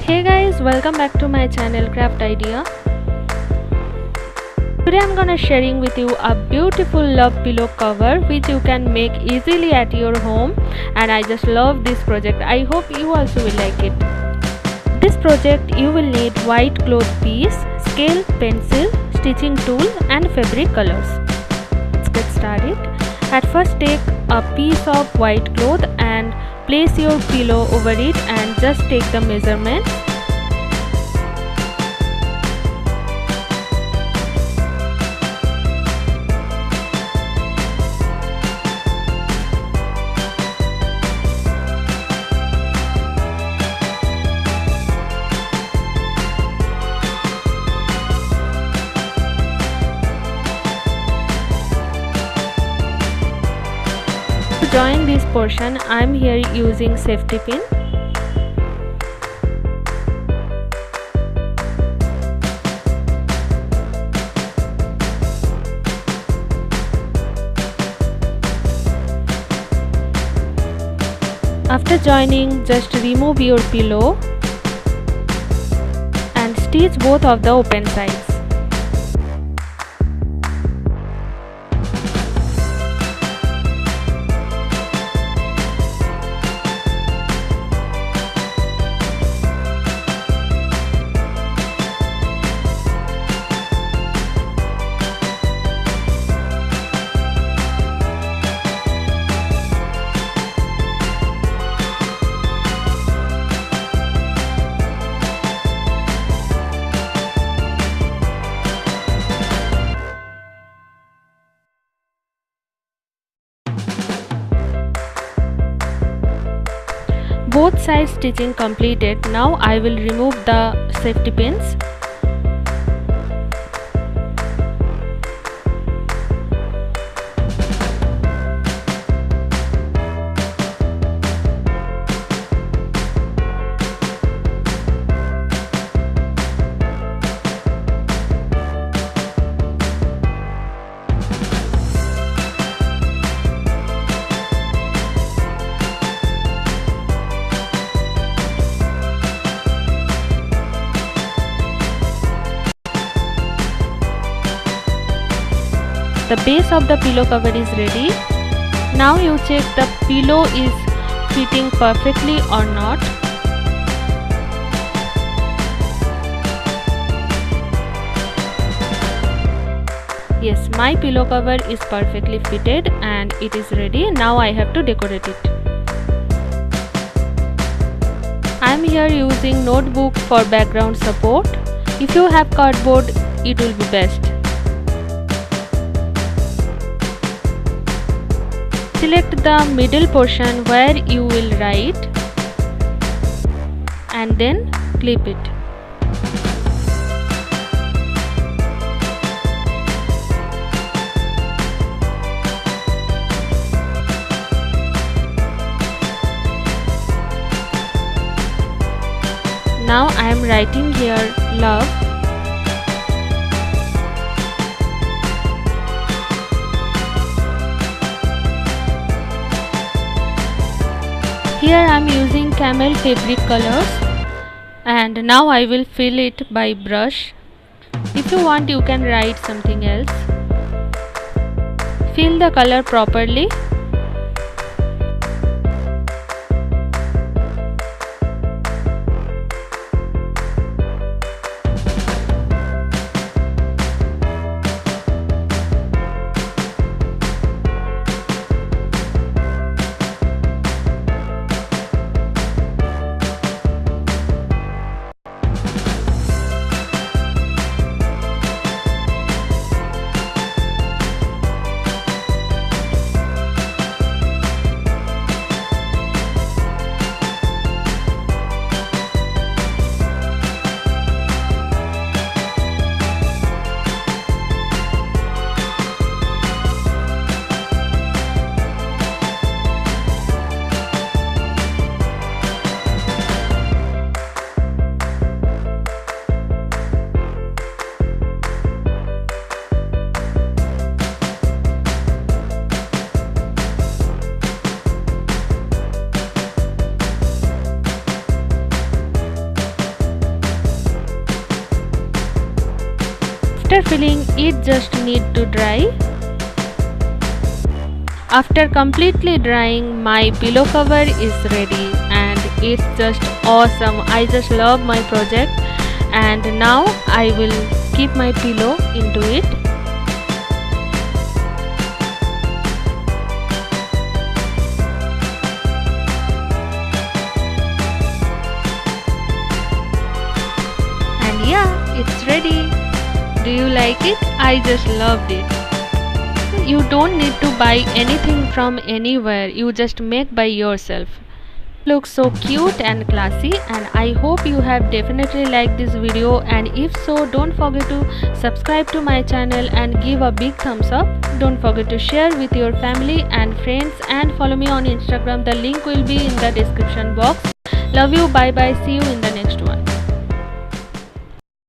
Hey guys, welcome back to my channel Craft-ideaz. Today I'm gonna sharing with you a beautiful love pillow cover which you can make easily at your home, and I just love this project. I hope you also will like it. This project you will need white cloth piece, scale, pencil, stitching tool and fabric colors. Let's get started. At first take a piece of white cloth and place your pillow over it and just take the measurement. To join this portion, I am here using safety pin. After joining, just remove your pillow and stitch both of the open sides. Both sides stitching completed. Now I will remove the safety pins. The base of the pillow cover is ready. Now you check the pillow is fitting perfectly or not. Yes, my pillow cover is perfectly fitted and it is ready. Now I have to decorate it. I am here using notebook for background support. If you have cardboard, it will be best. Select the middle portion where you will write and then clip it. Now I am writing here love. Here I am using camel fabric colors, and now I will fill it by brush. If you want, you can write something else. Fill the color properly. After filling, it just need to dry. After completely drying, my pillow cover is ready and it's just awesome. I just love my project, and now I will keep my pillow into it. And yeah, it's ready. Do you like it? I just loved it. You don't need to buy anything from anywhere, you just make by yourself. Looks so cute and classy, and I hope you have definitely liked this video, and if so, don't forget to subscribe to my channel and give a big thumbs up. Don't forget to share with your family and friends, and follow me on Instagram. The link will be in the description box. Love you, bye bye, see you in the next one.